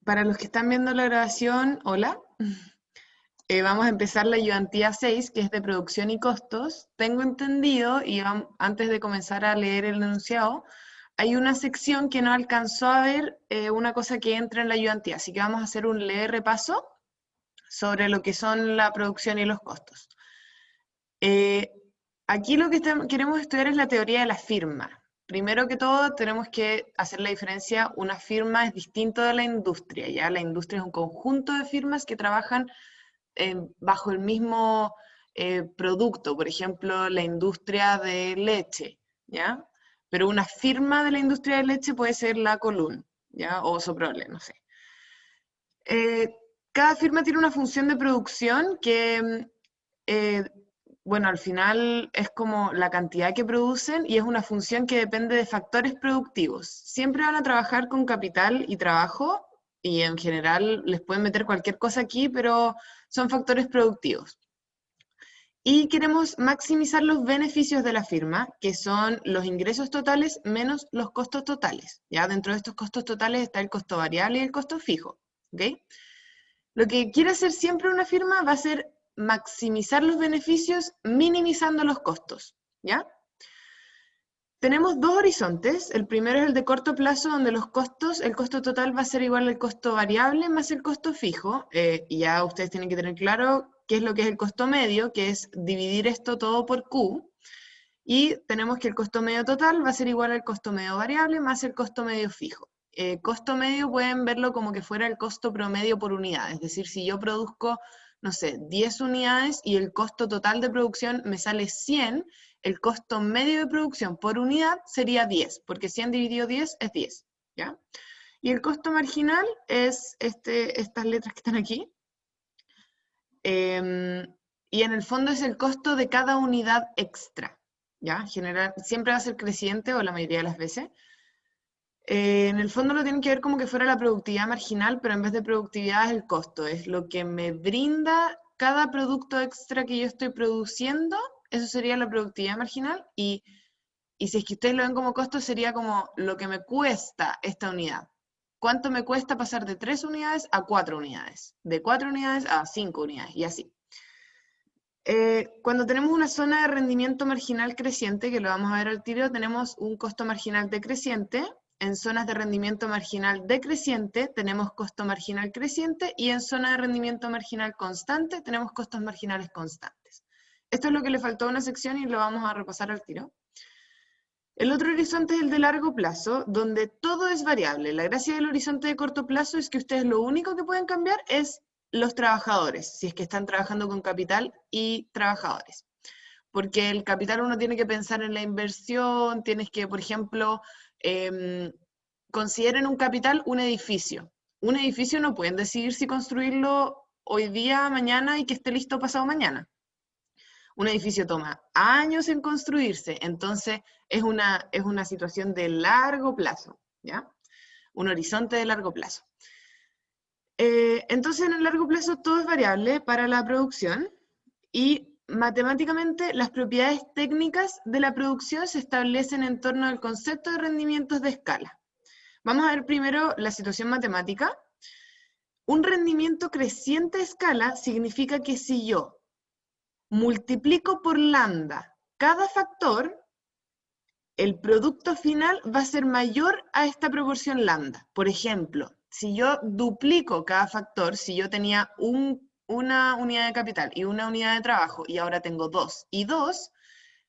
Para los que están viendo la grabación, hola. Vamos a empezar la ayudantía 6, que es de producción y costos. Tengo entendido, y antes de comenzar a leer el enunciado, hay una sección que no alcanzó a ver una cosa que entra en la ayudantía, así que vamos a hacer un leve repaso sobre lo que son la producción y los costos. Aquí lo que queremos estudiar es la teoría de la firma. Primero que todo, tenemos que hacer la diferencia. Una firma es distinto de la industria, ¿ya? La industria es un conjunto de firmas que trabajan bajo el mismo producto. Por ejemplo, la industria de leche, ¿ya? Pero una firma de la industria de leche puede ser la Colún, ¿ya? O Soprole, no sé. Cada firma tiene una función de producción que eh, bueno, al final es como la cantidad que producen y es una función que depende de factores productivos. Siempre van a trabajar con capital y trabajo y en general les pueden meter cualquier cosa aquí, pero son factores productivos. Y queremos maximizar los beneficios de la firma, que son los ingresos totales menos los costos totales. Ya dentro de estos costos totales está el costo variable y el costo fijo. ¿Okay? Lo que quiere hacer siempre una firma va a ser maximizar los beneficios minimizando los costos, ¿ya? Tenemos dos horizontes. El primero es el de corto plazo, donde los costos, el costo total va a ser igual al costo variable más el costo fijo, y ya ustedes tienen que tener claro qué es lo que es el costo medio, que es dividir esto todo por Q, y tenemos que el costo medio total va a ser igual al costo medio variable más el costo medio fijo. Costo medio pueden verlo como que fuera el costo promedio por unidad, es decir, si yo produzco, no sé, 10 unidades y el costo total de producción me sale 100, el costo medio de producción por unidad sería 10, porque 100 dividido 10 es 10, ¿ya? Y el costo marginal es estas letras que están aquí, y en el fondo es el costo de cada unidad extra, ¿ya? General, siempre va a ser creciente, o la mayoría de las veces. En el fondo lo tienen que ver como que fuera la productividad marginal, pero en vez de productividad es el costo, es lo que me brinda cada producto extra que yo estoy produciendo, eso sería la productividad marginal, y si es que ustedes lo ven como costo, sería como lo que me cuesta esta unidad. ¿Cuánto me cuesta pasar de 3 unidades a 4 unidades? De 4 unidades a 5 unidades, y así. Cuando tenemos una zona de rendimiento marginal creciente, que lo vamos a ver al tiro, tenemos un costo marginal decreciente. En zonas de rendimiento marginal decreciente tenemos costo marginal creciente, y en zona de rendimiento marginal constante tenemos costos marginales constantes. Esto es lo que le faltó a una sección y lo vamos a repasar al tiro. El otro horizonte es el de largo plazo, donde todo es variable. La gracia del horizonte de corto plazo es que ustedes lo único que pueden cambiar es los trabajadores, si es que están trabajando con capital y trabajadores. Porque el capital uno tiene que pensar en la inversión, tienes que, por ejemplo, consideren un capital un edificio. Un edificio no pueden decidir si construirlo hoy día, mañana y que esté listo pasado mañana. Un edificio toma años en construirse, entonces es una situación de largo plazo, ¿ya? Un horizonte de largo plazo. Entonces, en el largo plazo todo es variable para la producción, y matemáticamente las propiedades técnicas de la producción se establecen en torno al concepto de rendimientos de escala. Vamos a ver primero la situación matemática. Un rendimiento creciente a escala significa que si yo multiplico por lambda cada factor, el producto final va a ser mayor a esta proporción lambda. Por ejemplo, si yo duplico cada factor, si yo tenía una unidad de capital y una unidad de trabajo y ahora tengo 2 y 2,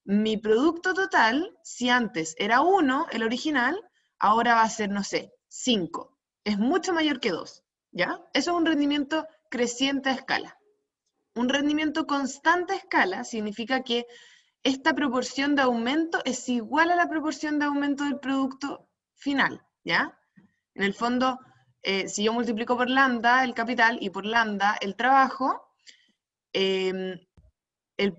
mi producto total, si antes era 1, el original, ahora va a ser, no sé, 5. Es mucho mayor que 2, ¿ya? Eso es un rendimiento creciente a escala. Un rendimiento constante a escala significa que esta proporción de aumento es igual a la proporción de aumento del producto final, ¿ya? En el fondo, si yo multiplico por lambda el capital y por lambda el trabajo, el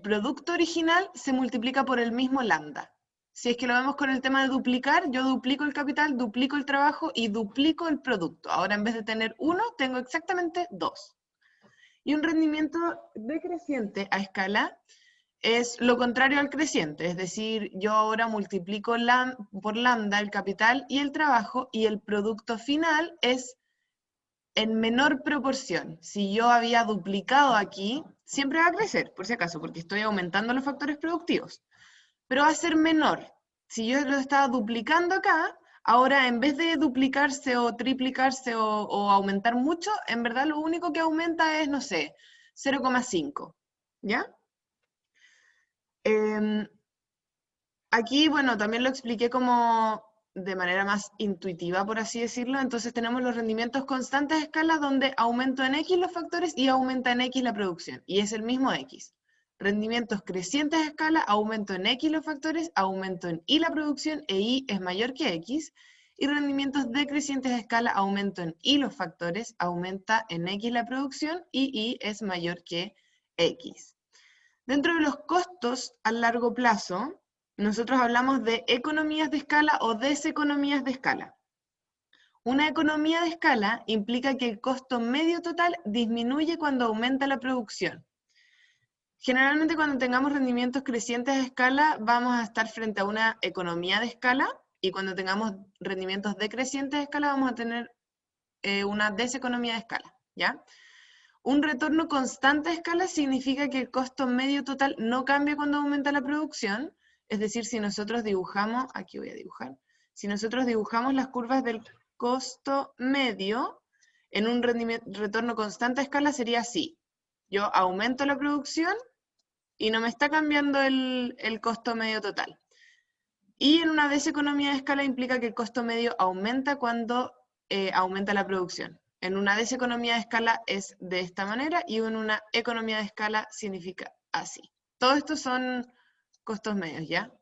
producto original se multiplica por el mismo lambda. Si es que lo vemos con el tema de duplicar, yo duplico el capital, duplico el trabajo y duplico el producto. Ahora en vez de tener 1, tengo exactamente 2. Y un rendimiento decreciente a escala es lo contrario al creciente, es decir, yo ahora multiplico por lambda el capital y el trabajo, y el producto final es en menor proporción. Si yo había duplicado aquí, siempre va a crecer, por si acaso, porque estoy aumentando los factores productivos. Pero va a ser menor. Si yo lo estaba duplicando acá, ahora en vez de duplicarse o triplicarse o aumentar mucho, en verdad lo único que aumenta es, no sé, 0,5. ¿Ya? Aquí, bueno, también lo expliqué como de manera más intuitiva, por así decirlo. Entonces tenemos los rendimientos constantes a escala donde aumento en X los factores y aumenta en X la producción. Y es el mismo X. Rendimientos crecientes a escala, aumento en X los factores, aumento en Y la producción e Y es mayor que X. Y rendimientos decrecientes a escala, aumento en Y los factores, aumenta en X la producción y Y es mayor que X. Dentro de los costos a largo plazo, nosotros hablamos de economías de escala o deseconomías de escala. Una economía de escala implica que el costo medio total disminuye cuando aumenta la producción. Generalmente cuando tengamos rendimientos crecientes de escala vamos a estar frente a una economía de escala y cuando tengamos rendimientos decrecientes de escala vamos a tener una deseconomía de escala, ¿ya? Un retorno constante a escala significa que el costo medio total no cambia cuando aumenta la producción, es decir, si nosotros dibujamos, aquí voy a dibujar, si nosotros dibujamos las curvas del costo medio en un retorno constante a escala sería así. Yo aumento la producción y no me está cambiando el costo medio total. Y en una deseconomía de escala implica que el costo medio aumenta cuando aumenta la producción. En una deseconomía de escala es de esta manera y en una economía de escala significa así. Todo esto son costos medios, ¿ya?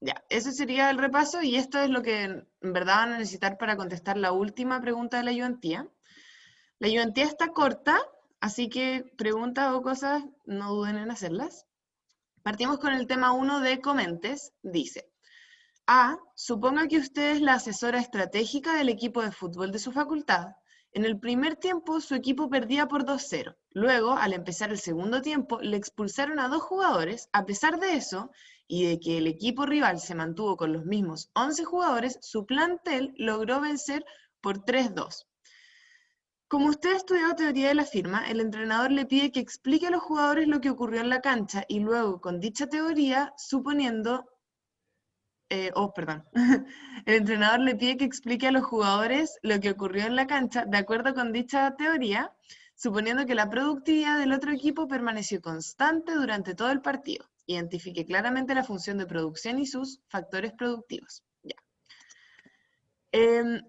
Ya, ese sería el repaso y esto es lo que en verdad van a necesitar para contestar la última pregunta de la ayudantía. La ayudantía está corta, así que preguntas o cosas no duden en hacerlas. Partimos con el tema 1 de comentes. Dice: A. Suponga que usted es la asesora estratégica del equipo de fútbol de su facultad. En el primer tiempo, su equipo perdía por 2-0. Luego, al empezar el segundo tiempo, le expulsaron a 2 jugadores. A pesar de eso, y de que el equipo rival se mantuvo con los mismos 11 jugadores, su plantel logró vencer por 3-2. Como usted ha estudiado teoría de la firma, el entrenador le pide que explique a los jugadores lo que ocurrió en la cancha y luego, con dicha teoría, suponiendo... perdón. El entrenador le pide que explique a los jugadores lo que ocurrió en la cancha de acuerdo con dicha teoría, suponiendo que la productividad del otro equipo permaneció constante durante todo el partido. Identifique claramente la función de producción y sus factores productivos. Ya.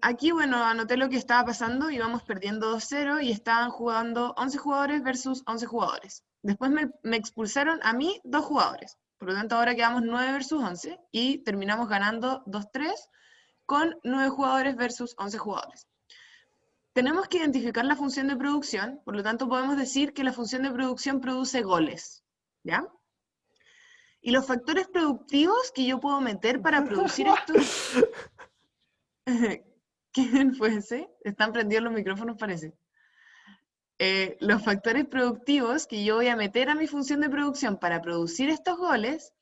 Aquí, bueno, anoté lo que estaba pasando, íbamos perdiendo 2-0 y estaban jugando 11 jugadores versus 11 jugadores. Después me expulsaron a mí 2 jugadores. Por lo tanto, ahora quedamos 9 versus 11 y terminamos ganando 2-3 con 9 jugadores versus 11 jugadores. Tenemos que identificar la función de producción, por lo tanto podemos decir que la función de producción produce goles, ¿ya? Y los factores productivos que yo puedo meter para producir esto... ¿Quién fue ese? Están prendidos los micrófonos, parece. Los factores productivos que yo voy a meter a mi función de producción para producir estos goles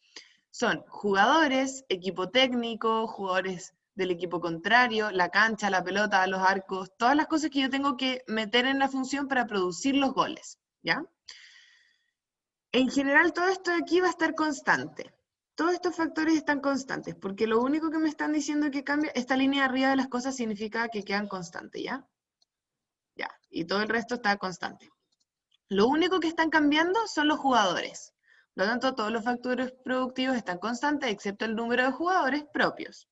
son jugadores, equipo técnico, jugadores del equipo contrario, la cancha, la pelota, los arcos, todas las cosas que yo tengo que meter en la función para producir los goles, ¿ya? En general todo esto de aquí va a estar constante. Todos estos factores están constantes, porque lo único que me están diciendo que cambia, esta línea arriba de las cosas significa que quedan constantes, ¿ya? Ya, y todo el resto está constante. Lo único que están cambiando son los jugadores. Por lo tanto, todos los factores productivos están constantes, excepto el número de jugadores propios.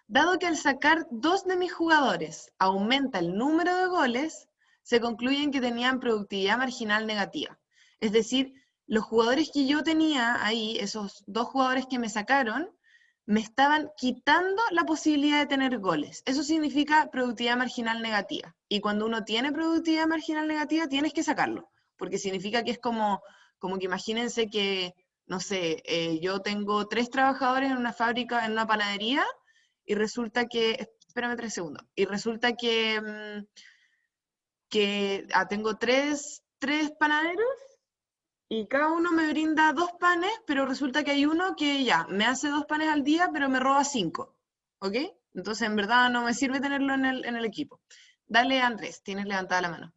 Dado que al sacar 2 de mis jugadores aumenta el número de goles, se concluye que tenían productividad marginal negativa. Es decir, los jugadores que yo tenía ahí, esos 2 jugadores que me sacaron, me estaban quitando la posibilidad de tener goles. Eso significa productividad marginal negativa. Y cuando uno tiene productividad marginal negativa, tienes que sacarlo. Porque significa que es como que imagínense que, no sé, yo tengo 3 trabajadores en una fábrica, en una panadería, y resulta que, espérame 3 segundos, y resulta que, tengo tres panaderos, y cada uno me brinda 2 panes, pero resulta que hay uno que ya, me hace 2 panes al día, pero me roba 5, ¿ok? Entonces, en verdad, no me sirve tenerlo en el equipo. Dale, Andrés, tienes levantada la mano.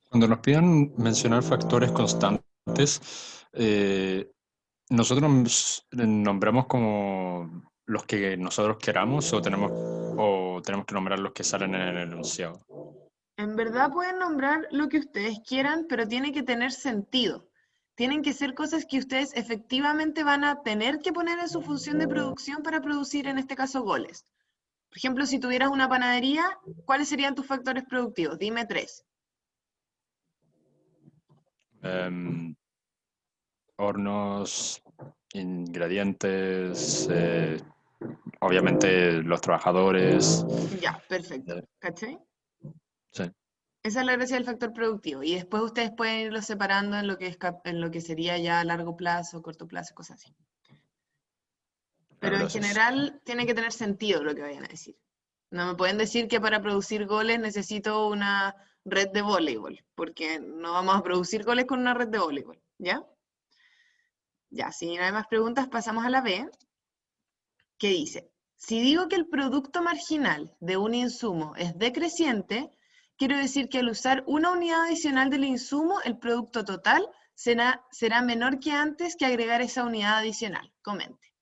Cuando nos piden mencionar factores constantes, nosotros nombramos como los que nosotros queramos o tenemos que nombrar los que salen en el enunciado. En verdad pueden nombrar lo que ustedes quieran, pero tiene que tener sentido. Tienen que ser cosas que ustedes efectivamente van a tener que poner en su función de producción para producir, en este caso, goles. Por ejemplo, si tuvieras una panadería, ¿cuáles serían tus factores productivos? Dime tres. Em, Hornos, ingredientes, obviamente los trabajadores. Ya, perfecto. eh, ¿Cachai? sí, Esa es la gracia del factor productivo. Y después ustedes pueden irlo separando en lo que en lo que sería ya a largo plazo, corto plazo, cosas así. Pero en gracias. general tiene que tener sentido lo que vayan a decir. No me pueden decir que para producir goles necesito una red de voleibol, porque no vamos a producir goles con una red de voleibol, ¿ya? Ya, si no hay más preguntas, pasamos a la B, que dice, si digo que el producto marginal de un insumo es decreciente, quiero decir que al usar una unidad adicional del insumo, el producto total será menor que antes que agregar esa unidad adicional. Comente.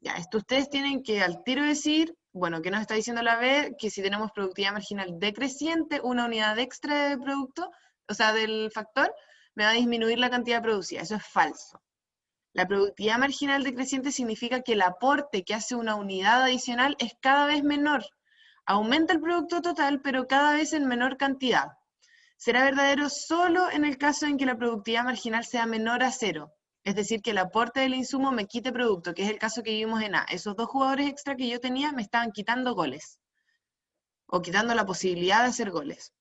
Ya, esto ustedes tienen que al tiro decir, bueno, ¿qué nos está diciendo la B? Que si tenemos productividad marginal decreciente, una unidad extra de producto, o sea, del factor, me va a disminuir la cantidad producida. Eso es falso. La productividad marginal decreciente significa que el aporte que hace una unidad adicional es cada vez menor. Aumenta el producto total, pero cada vez en menor cantidad. Será verdadero solo en el caso en que la productividad marginal sea menor a cero. Es decir, que el aporte del insumo me quite producto, que es el caso que vimos en A. Esos dos jugadores extra que yo tenía me estaban quitando goles, o quitando la posibilidad de hacer goles.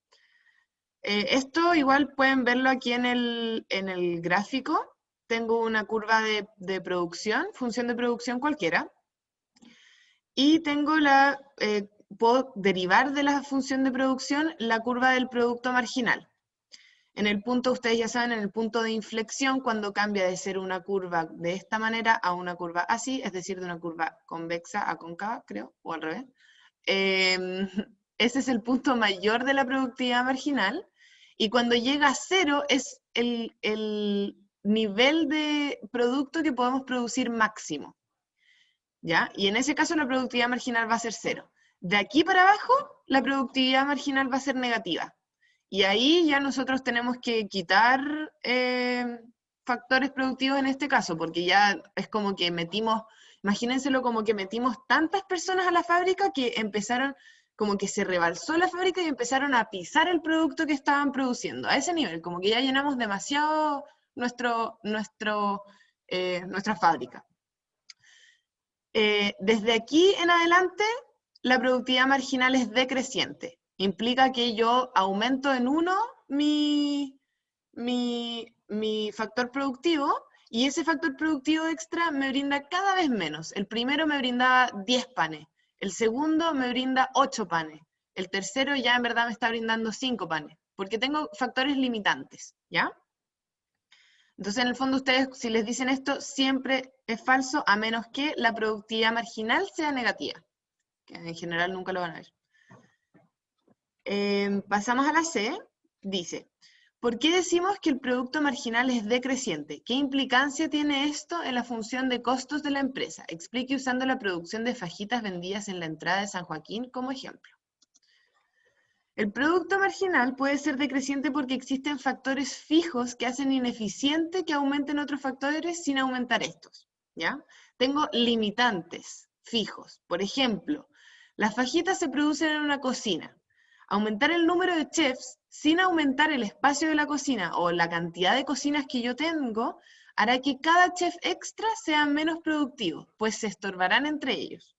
Esto igual pueden verlo aquí en el gráfico. Tengo una curva de producción, función de producción cualquiera, y tengo puedo derivar de la función de producción la curva del producto marginal. En el punto, ustedes ya saben, en el punto de inflexión, cuando cambia de ser una curva de esta manera a una curva así, es decir, de una curva convexa a cóncava, creo, o al revés. Eh, Ese es el punto mayor de la productividad marginal, y cuando llega a cero es el nivel de producto que podemos producir máximo, ¿ya? Y en ese caso la productividad marginal va a ser cero. De aquí para abajo, la productividad marginal va a ser negativa. Y ahí ya nosotros tenemos que quitar factores productivos en este caso, porque ya es como que metimos, imagínenselo como que metimos tantas personas a la fábrica que empezaron, como que se rebalsó la fábrica y empezaron a pisar el producto que estaban produciendo. A ese nivel, como que ya llenamos demasiado nuestra fábrica. Desde aquí en adelante, la productividad marginal es decreciente. Implica que yo aumento en uno mi factor productivo, y ese factor productivo extra me brinda cada vez menos. El primero me brindaba 10 panes, el segundo me brinda 8 panes, el tercero ya en verdad me está brindando 5 panes, porque tengo factores limitantes, ¿ya? Entonces, en el fondo, ustedes, si les dicen esto, siempre es falso, a menos que la productividad marginal sea negativa, que en general nunca lo van a ver. Pasamos a la C, dice, ¿por qué decimos que el producto marginal es decreciente? ¿Qué implicancia tiene esto en la función de costos de la empresa? Explique usando la producción de fajitas vendidas en la entrada de San Joaquín como ejemplo. El producto marginal puede ser decreciente porque existen factores fijos que hacen ineficiente que aumenten otros factores sin aumentar estos, ¿ya? Tengo limitantes fijos. Por ejemplo, las fajitas se producen en una cocina. Aumentar el número de chefs sin aumentar el espacio de la cocina o la cantidad de cocinas que yo tengo hará que cada chef extra sea menos productivo, pues se estorbarán entre ellos.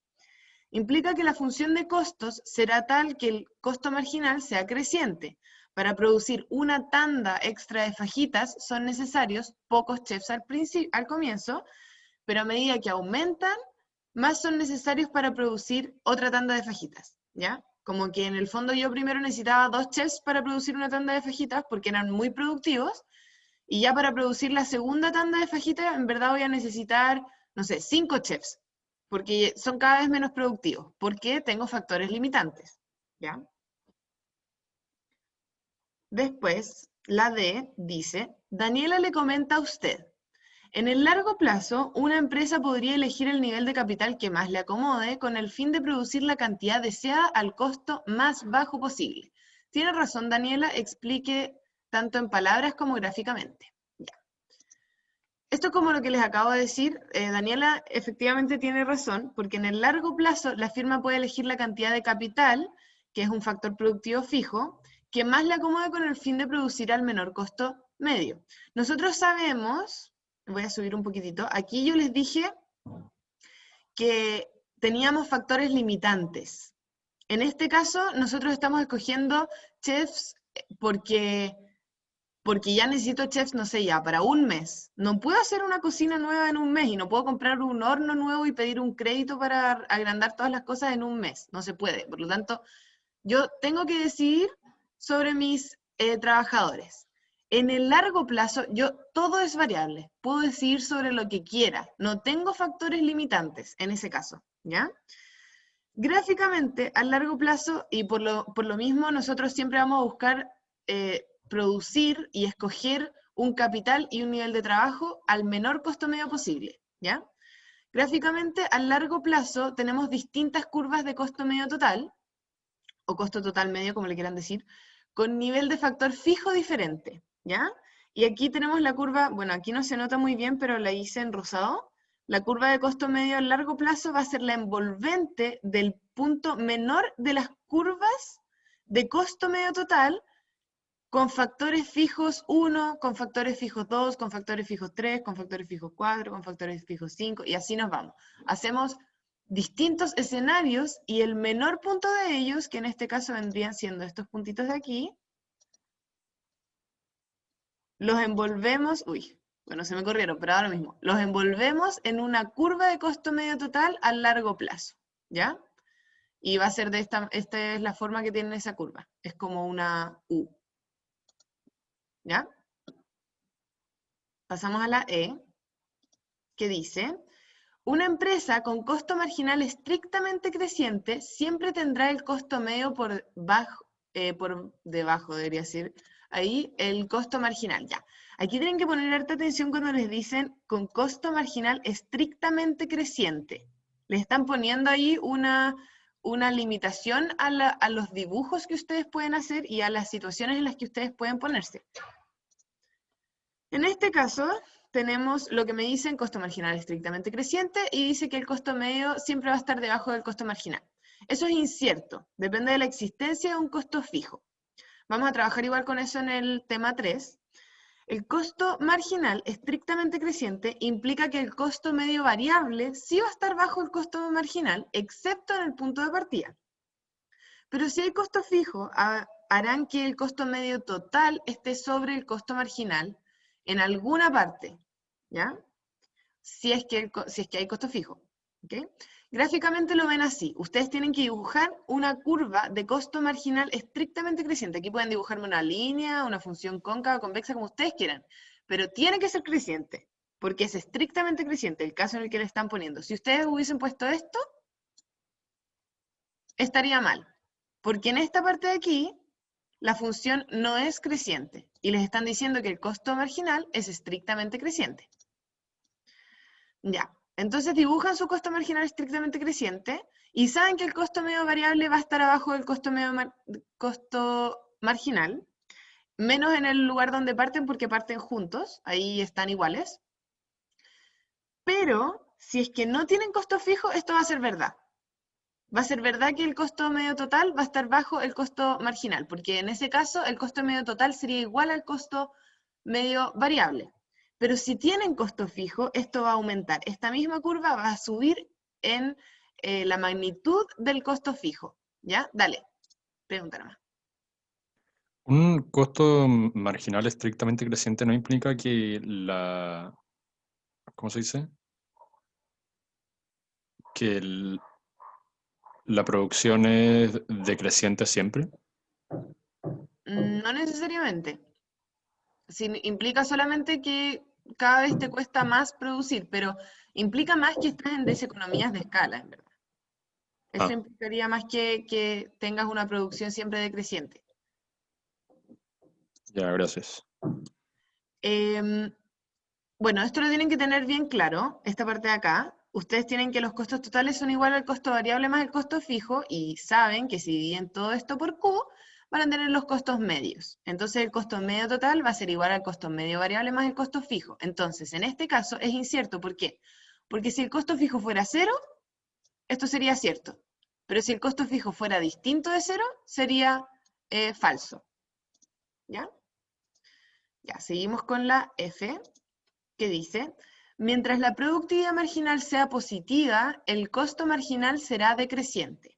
Implica que la función de costos será tal que el costo marginal sea creciente. Para producir una tanda extra de fajitas son necesarios pocos chefs al comienzo, pero a medida que aumentan, más son necesarios para producir otra tanda de fajitas, ¿ya? Como que en el fondo yo primero necesitaba 2 chefs para producir una tanda de fajitas porque eran muy productivos, y ya para producir la segunda tanda de fajitas en verdad voy a necesitar, no sé, 5 chefs, porque son cada vez menos productivos, porque tengo factores limitantes, ¿ya? Después, la D dice, Daniela le comenta a usted, en el largo plazo, una empresa podría elegir el nivel de capital que más le acomode con el fin de producir la cantidad deseada al costo más bajo posible. Tiene razón, Daniela, explique tanto en palabras como gráficamente. Ya. Esto es como lo que les acabo de decir. Daniela efectivamente tiene razón, porque en el largo plazo la firma puede elegir la cantidad de capital, que es un factor productivo fijo, que más le acomode con el fin de producir al menor costo medio. Nosotros sabemos, voy a subir un poquitito, aquí yo les dije que teníamos factores limitantes. En este caso, nosotros estamos escogiendo chefs porque ya necesito chefs, no sé, ya para un mes. No puedo hacer una cocina nueva en un mes y no puedo comprar un horno nuevo y pedir un crédito para agrandar todas las cosas en un mes. No se puede. Por lo tanto, yo tengo que decidir sobre mis trabajadores. En el largo plazo, todo es variable. Puedo decidir sobre lo que quiera. No tengo factores limitantes en ese caso, ¿ya? Gráficamente, a largo plazo, y por lo mismo, nosotros siempre vamos a buscar producir y escoger un capital y un nivel de trabajo al menor costo medio posible, ¿ya? Gráficamente, a largo plazo, tenemos distintas curvas de costo medio total, o costo total medio, como le quieran decir, con nivel de factor fijo diferente, ¿ya? Y aquí tenemos la curva, bueno, aquí no se nota muy bien, pero la hice en rosado. La curva de costo medio a largo plazo va a ser la envolvente del punto menor de las curvas de costo medio total con factores fijos 1, con factores fijos 2, con factores fijos 3, con factores fijos 4, con factores fijos 5, y así nos vamos. Hacemos distintos escenarios y el menor punto de ellos, que en este caso vendrían siendo estos puntitos de aquí, los envolvemos, bueno, se me corrieron, pero ahora mismo, los envolvemos en una curva de costo medio total a largo plazo, ¿ya? Y va a ser esta es la forma que tiene esa curva, es como una U, ¿ya? Pasamos a la E, que dice, una empresa con costo marginal estrictamente creciente siempre tendrá el costo medio por debajo, debería decir, ahí el costo marginal, ya. Aquí tienen que poner harta atención cuando les dicen con costo marginal estrictamente creciente. Les están poniendo ahí una limitación a los dibujos que ustedes pueden hacer y a las situaciones en las que ustedes pueden ponerse. En este caso, tenemos lo que me dicen costo marginal estrictamente creciente y dice que el costo medio siempre va a estar debajo del costo marginal. Eso es incierto, depende de la existencia de un costo fijo. Vamos a trabajar igual con eso en el tema 3. El costo marginal estrictamente creciente implica que el costo medio variable sí va a estar bajo el costo marginal, excepto en el punto de partida. Pero si hay costo fijo, harán que el costo medio total esté sobre el costo marginal en alguna parte, ¿ya? Si es que hay costo fijo, ¿ok? Gráficamente lo ven así. Ustedes tienen que dibujar una curva de costo marginal estrictamente creciente. Aquí pueden dibujarme una línea, una función cóncava, convexa, como ustedes quieran, pero tiene que ser creciente, porque es estrictamente creciente el caso en el que le están poniendo. Si ustedes hubiesen puesto esto, estaría mal, porque en esta parte de aquí, la función no es creciente, y les están diciendo que el costo marginal es estrictamente creciente. Ya, entonces dibujan su costo marginal estrictamente creciente, y saben que el costo medio variable va a estar abajo del costo marginal, menos en el lugar donde parten porque parten juntos, ahí están iguales. Pero, si es que no tienen costo fijo, esto va a ser verdad. Va a ser verdad que el costo medio total va a estar bajo el costo marginal, porque en ese caso el costo medio total sería igual al costo medio variable. Pero si tienen costo fijo, esto va a aumentar. Esta misma curva va a subir en la magnitud del costo fijo. ¿Ya? Dale, pregunta nomás. Un costo marginal estrictamente creciente no implica que ¿cómo se dice? Que la producción es decreciente siempre. No necesariamente. Implica solamente que cada vez te cuesta más producir, pero implica más que estás en deseconomías de escala, en verdad. Eso Ah, implicaría más que tengas una producción siempre decreciente. ya, gracias. Em, bueno, esto lo tienen que tener bien claro, esta parte de acá. Ustedes tienen que los costos totales son igual al costo variable más el costo fijo y saben que si dividen todo esto por Q, van a tener los costos medios. Entonces el costo medio total va a ser igual al costo medio variable más el costo fijo. Entonces, en este caso es incierto. ¿Por qué? Porque si el costo fijo fuera cero, esto sería cierto. Pero si el costo fijo fuera distinto de cero, sería falso. ¿Ya? Ya, seguimos con la F, que dice, mientras la productividad marginal sea positiva, el costo marginal será decreciente.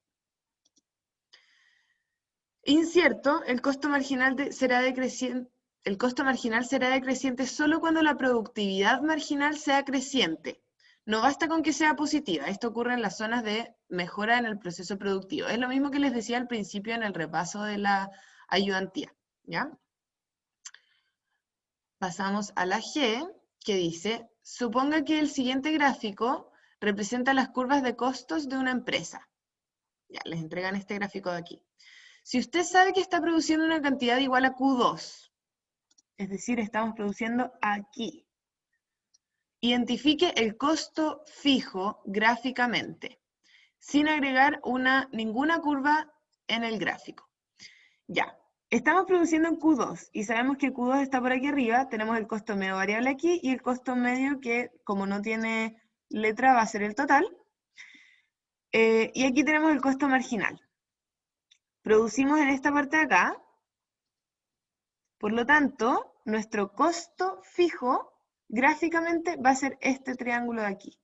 Incierto, el costo marginal será decreciente. El costo marginal será decreciente solo cuando la productividad marginal sea creciente. No basta con que sea positiva. Esto ocurre en las zonas de mejora en el proceso productivo. Es lo mismo que les decía al principio en el repaso de la ayudantía. ¿Ya? Pasamos a la G, que dice, suponga que el siguiente gráfico representa las curvas de costos de una empresa. Ya, les entregan este gráfico de aquí. Si usted sabe que está produciendo una cantidad igual a Q2, es decir, estamos produciendo aquí, identifique el costo fijo gráficamente, sin agregar ninguna curva en el gráfico. Ya, estamos produciendo en Q2 y sabemos que Q2 está por aquí arriba, tenemos el costo medio variable aquí y el costo medio que, como no tiene letra, va a ser el total. Y aquí tenemos el costo marginal. Producimos en esta parte de acá, por lo tanto, nuestro costo fijo gráficamente va a ser este triángulo de aquí.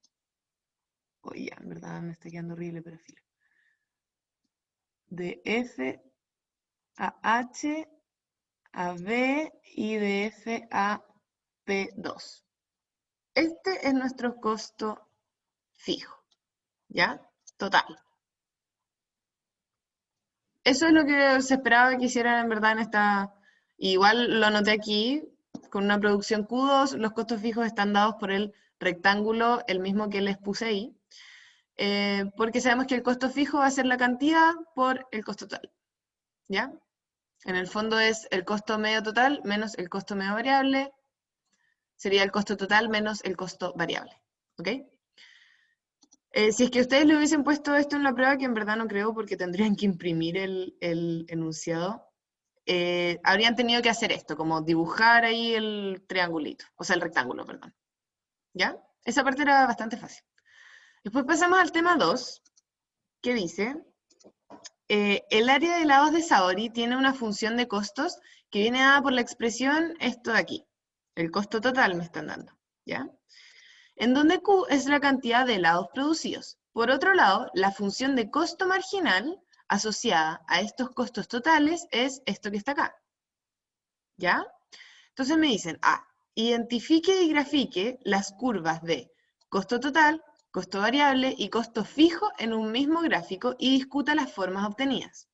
Oye, en verdad me está quedando horrible, pero filo. De F a H a B y de F a P2. Este es nuestro costo fijo, ¿ya? Total. Eso es lo que se esperaba que hicieran en verdad en esta... Igual lo anoté aquí, con una producción Q2, los costos fijos están dados por el rectángulo, el mismo que les puse ahí, porque sabemos que el costo fijo va a ser la cantidad por el costo total, ¿ya? En el fondo es el costo medio total menos el costo medio variable, sería el costo total menos el costo variable, ¿ok? Si es que ustedes le hubiesen puesto esto en la prueba, que en verdad no creo porque tendrían que imprimir el enunciado, habrían tenido que hacer esto, como dibujar ahí el triangulito, o sea, el rectángulo, perdón. ¿Ya? Esa parte era bastante fácil. Después pasamos al tema 2, que dice, el área de lados de Saori tiene una función de costos que viene dada por la expresión esto de aquí. El costo total me están dando, ¿ya? En donde Q es la cantidad de helados producidos. Por otro lado, la función de costo marginal asociada a estos costos totales es esto que está acá. ¿Ya? Entonces me dicen, identifique y grafique las curvas de costo total, costo variable y costo fijo en un mismo gráfico y discuta las formas obtenidas.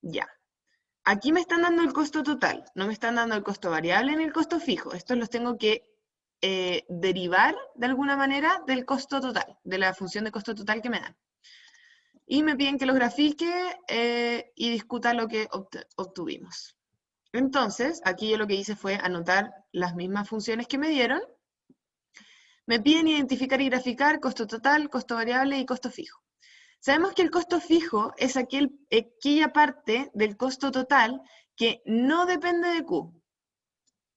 Ya. Aquí me están dando el costo total, no me están dando el costo variable ni el costo fijo. Estos los tengo que derivar de alguna manera del costo total, de la función de costo total que me dan. Y me piden que los grafique y discuta lo que obtuvimos. Entonces, aquí yo lo que hice fue anotar las mismas funciones que me dieron. Me piden identificar y graficar costo total, costo variable y costo fijo. Sabemos que el costo fijo es aquella parte del costo total que no depende de Q,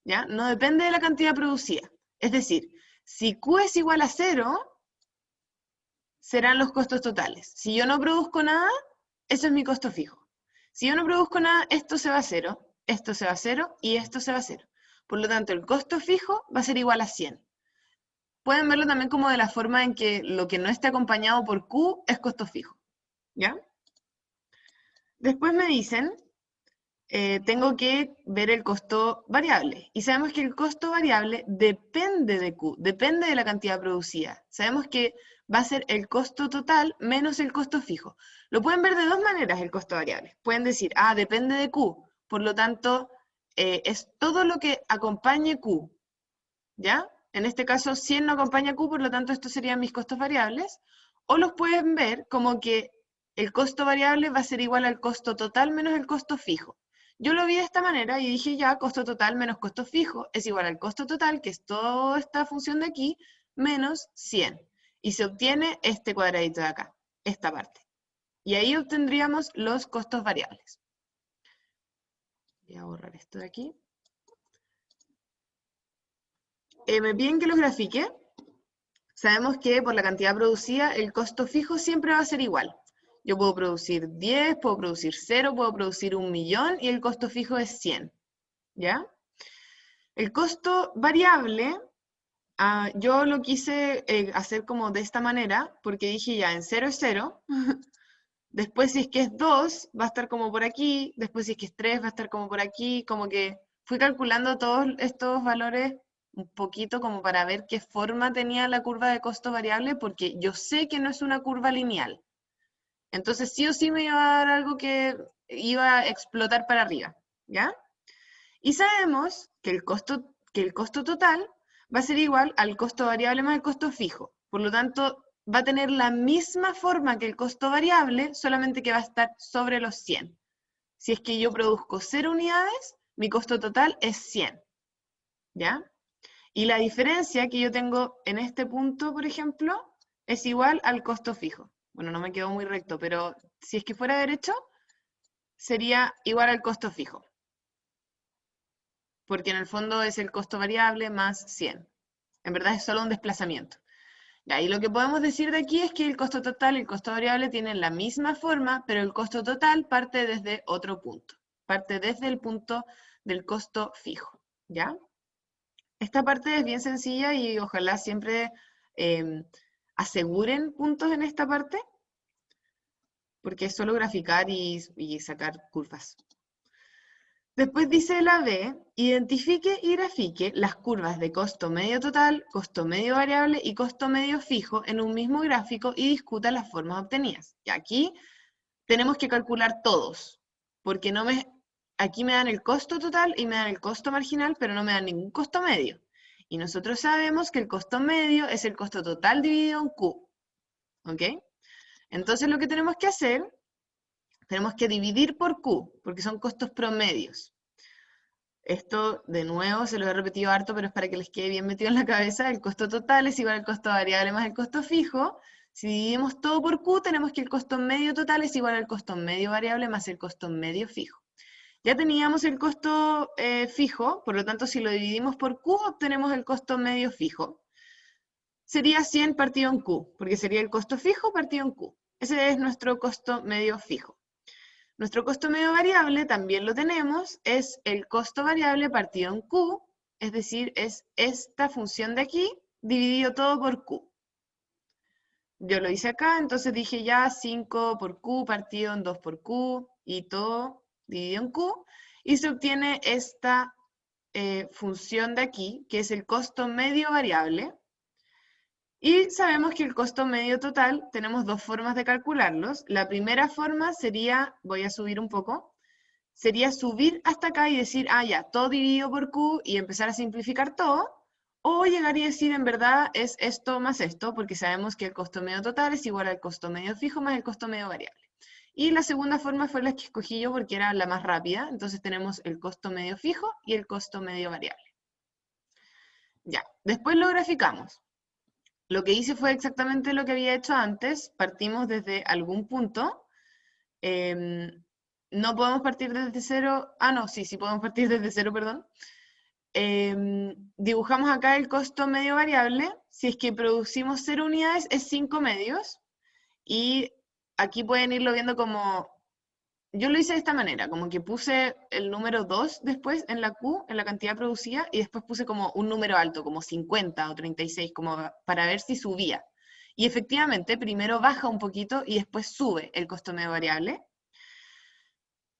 ¿ya? No depende de la cantidad producida. Es decir, si Q es igual a 0, serán los costos totales. Si yo no produzco nada, eso es mi costo fijo. Si yo no produzco nada, esto se va a 0, esto se va a 0 y esto se va a 0. Por lo tanto, el costo fijo va a ser igual a 100. Pueden verlo también como de la forma en que lo que no esté acompañado por Q es costo fijo, ¿ya? Después me dicen, tengo que ver el costo variable. Y sabemos que el costo variable depende de Q, depende de la cantidad producida. Sabemos que va a ser el costo total menos el costo fijo. Lo pueden ver de dos maneras el costo variable. Pueden decir, depende de Q, por lo tanto, es todo lo que acompañe Q, ¿ya? En este caso 100 no acompaña Q, por lo tanto estos serían mis costos variables, o los pueden ver como que el costo variable va a ser igual al costo total menos el costo fijo. Yo lo vi de esta manera y dije ya, costo total menos costo fijo es igual al costo total, que es toda esta función de aquí, menos 100. Y se obtiene este cuadradito de acá, esta parte. Y ahí obtendríamos los costos variables. Voy a borrar esto de aquí. Me piden que los grafique. Sabemos que por la cantidad producida, el costo fijo siempre va a ser igual. Yo puedo producir 10, puedo producir 0, puedo producir 1.000.000 y el costo fijo es 100. ¿Ya? El costo variable, yo lo quise hacer como de esta manera, porque dije ya, en 0 es 0. Después si es que es 2, va a estar como por aquí. Después si es que es 3, va a estar como por aquí. Como que fui calculando todos estos valores un poquito como para ver qué forma tenía la curva de costo variable, porque yo sé que no es una curva lineal. Entonces sí o sí me iba a dar algo que iba a explotar para arriba, ¿ya? Y sabemos que el costo total va a ser igual al costo variable más el costo fijo. Por lo tanto, va a tener la misma forma que el costo variable, solamente que va a estar sobre los 100. Si es que yo produzco 0 unidades, mi costo total es 100, ¿ya? Y la diferencia que yo tengo en este punto, por ejemplo, es igual al costo fijo. Bueno, no me quedó muy recto, pero si es que fuera derecho, sería igual al costo fijo. Porque en el fondo es el costo variable más 100. En verdad es solo un desplazamiento. Y lo que podemos decir de aquí es que el costo total y el costo variable tienen la misma forma, pero el costo total parte desde otro punto. Parte desde el punto del costo fijo, ¿ya? Esta parte es bien sencilla y ojalá siempre aseguren puntos en esta parte, porque es solo graficar y sacar curvas. Después dice la B, identifique y grafique las curvas de costo medio total, costo medio variable y costo medio fijo en un mismo gráfico y discuta las formas obtenidas. Y aquí tenemos que calcular todos, porque aquí me dan el costo total y me dan el costo marginal, pero no me dan ningún costo medio. Y nosotros sabemos que el costo medio es el costo total dividido en Q. ¿Ok? Entonces lo que tenemos que hacer, tenemos que dividir por Q, porque son costos promedios. Esto, de nuevo, se lo he repetido harto, pero es para que les quede bien metido en la cabeza. El costo total es igual al costo variable más el costo fijo. Si dividimos todo por Q, tenemos que el costo medio total es igual al costo medio variable más el costo medio fijo. Ya teníamos el costo fijo, por lo tanto, si lo dividimos por Q, obtenemos el costo medio fijo. Sería 100 partido en Q, porque sería el costo fijo partido en Q. Ese es nuestro costo medio fijo. Nuestro costo medio variable también lo tenemos, es el costo variable partido en Q, es decir, es esta función de aquí dividido todo por Q. Yo lo hice acá, entonces dije ya 5 por Q partido en 2 por Q y todo dividido en Q, y se obtiene esta función de aquí, que es el costo medio variable. Y sabemos que el costo medio total, tenemos dos formas de calcularlos. La primera forma sería, voy a subir un poco, sería subir hasta acá y decir, ya, todo dividido por Q y empezar a simplificar todo, o llegar y decir, en verdad, es esto más esto, porque sabemos que el costo medio total es igual al costo medio fijo más el costo medio variable. Y la segunda forma fue la que escogí yo porque era la más rápida, entonces tenemos el costo medio fijo y el costo medio variable. Ya, después lo graficamos. Lo que hice fue exactamente lo que había hecho antes, partimos desde algún punto, no podemos partir desde cero, no, sí podemos partir desde cero, perdón. Dibujamos acá el costo medio variable, si es que producimos 0 unidades es 5 medios, y aquí pueden irlo viendo como, yo lo hice de esta manera, como que puse el número 2 después en la Q, en la cantidad producida, y después puse como un número alto, como 50 o 36, como para ver si subía. Y efectivamente, primero baja un poquito y después sube el costo medio variable.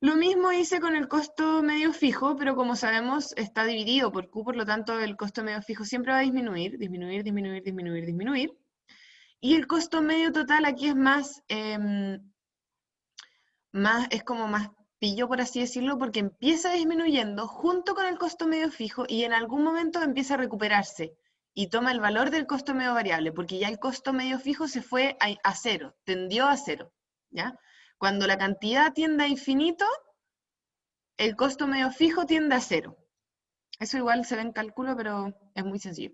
Lo mismo hice con el costo medio fijo, pero como sabemos está dividido por Q, por lo tanto el costo medio fijo siempre va a disminuir, disminuir, disminuir, disminuir, disminuir. Y el costo medio total aquí es es como más pilló, por así decirlo, porque empieza disminuyendo junto con el costo medio fijo y en algún momento empieza a recuperarse y toma el valor del costo medio variable, porque ya el costo medio fijo se fue a cero, tendió a cero, ¿ya? Cuando la cantidad tiende a infinito, el costo medio fijo tiende a cero. Eso igual se ve en cálculo, pero es muy sencillo.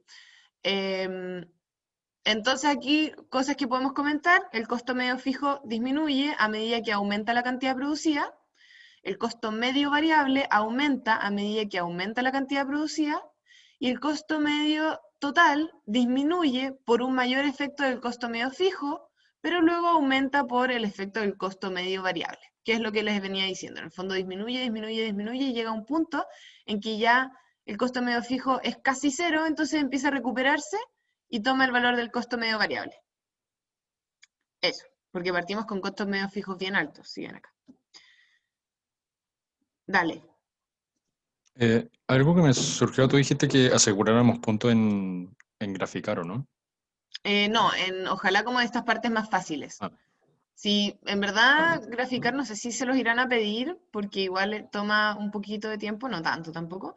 Entonces aquí, cosas que podemos comentar, el costo medio fijo disminuye a medida que aumenta la cantidad producida, el costo medio variable aumenta a medida que aumenta la cantidad producida, y el costo medio total disminuye por un mayor efecto del costo medio fijo, pero luego aumenta por el efecto del costo medio variable, que es lo que les venía diciendo. En el fondo disminuye, disminuye, disminuye, y llega a un punto en que ya el costo medio fijo es casi cero, entonces empieza a recuperarse y toma el valor del costo medio variable. Eso, porque partimos con costos medio fijos bien altos, si ven acá. Dale. Algo que me surgió, tú dijiste que aseguráramos puntos en graficar, ¿o no? No, ojalá como de estas partes más fáciles. Ah, Si en verdad graficar, no sé si se los irán a pedir, porque igual toma un poquito de tiempo, no tanto tampoco,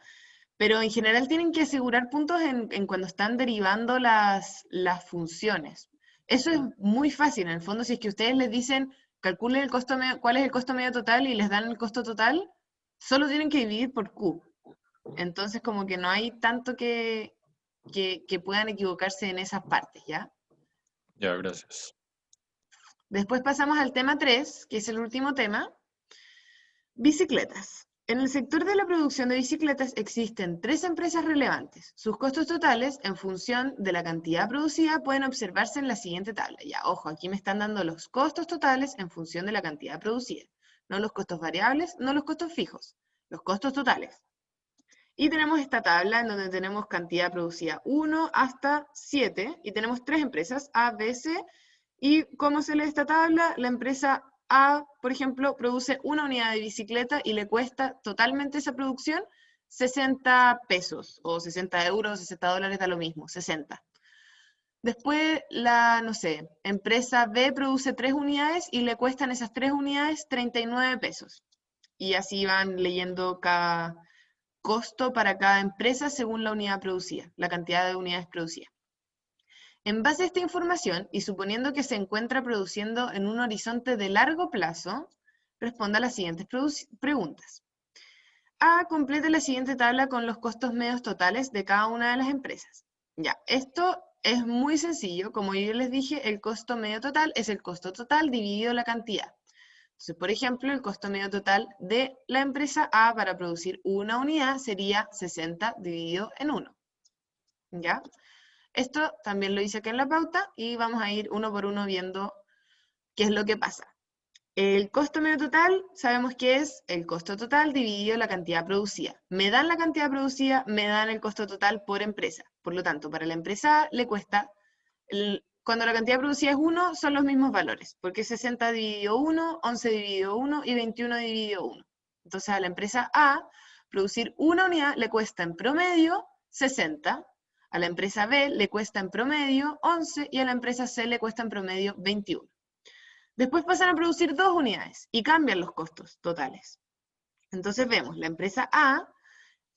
pero en general tienen que asegurar puntos en cuando están derivando las funciones. Eso es muy fácil, en el fondo, si es que ustedes les dicen, calculen el costo medio, cuál es el costo medio total y les dan el costo total, solo tienen que dividir por Q. Entonces como que no hay tanto que puedan equivocarse en esas partes, ¿ya? ya, gracias. Después pasamos al tema 3, que es el último tema. Bicicletas. En el sector de la producción de bicicletas existen 3 empresas relevantes. Sus costos totales, en función de la cantidad producida, pueden observarse en la siguiente tabla. Ya, ojo, aquí me están dando los costos totales en función de la cantidad producida. No los costos variables, no los costos fijos. Los costos totales. Y tenemos esta tabla en donde tenemos cantidad producida 1 hasta 7, y tenemos 3 empresas, A, B, C, y ¿cómo se lee esta tabla? La empresa A, por ejemplo, produce una unidad de bicicleta y le cuesta totalmente esa producción 60 pesos, o 60 euros, 60 dólares, da lo mismo, 60. Después la, no sé, empresa B produce 3 unidades y le cuestan esas 3 unidades 39 pesos. Y así van leyendo cada costo para cada empresa según la unidad producida, la cantidad de unidades producidas. En base a esta información, y suponiendo que se encuentra produciendo en un horizonte de largo plazo, responda a las siguientes preguntas. A, complete la siguiente tabla con los costos medios totales de cada una de las empresas. Ya, esto es muy sencillo. Como yo les dije, el costo medio total es el costo total dividido la cantidad. Entonces, por ejemplo, el costo medio total de la empresa A para producir una unidad sería 60 dividido en 1. ¿Ya? Esto también lo hice acá en la pauta y vamos a ir uno por uno viendo qué es lo que pasa. El costo medio total sabemos que es el costo total dividido la cantidad producida. Me dan la cantidad producida, me dan el costo total por empresa. Por lo tanto, para la empresa A le cuesta, cuando la cantidad producida es 1, son los mismos valores, porque 60 dividido 1, 11 dividido 1 y 21 dividido 1. Entonces a la empresa A, producir una unidad le cuesta en promedio 60, a la empresa B le cuesta en promedio 11 y a la empresa C le cuesta en promedio 21. Después pasan a producir 2 unidades y cambian los costos totales. Entonces vemos, la empresa A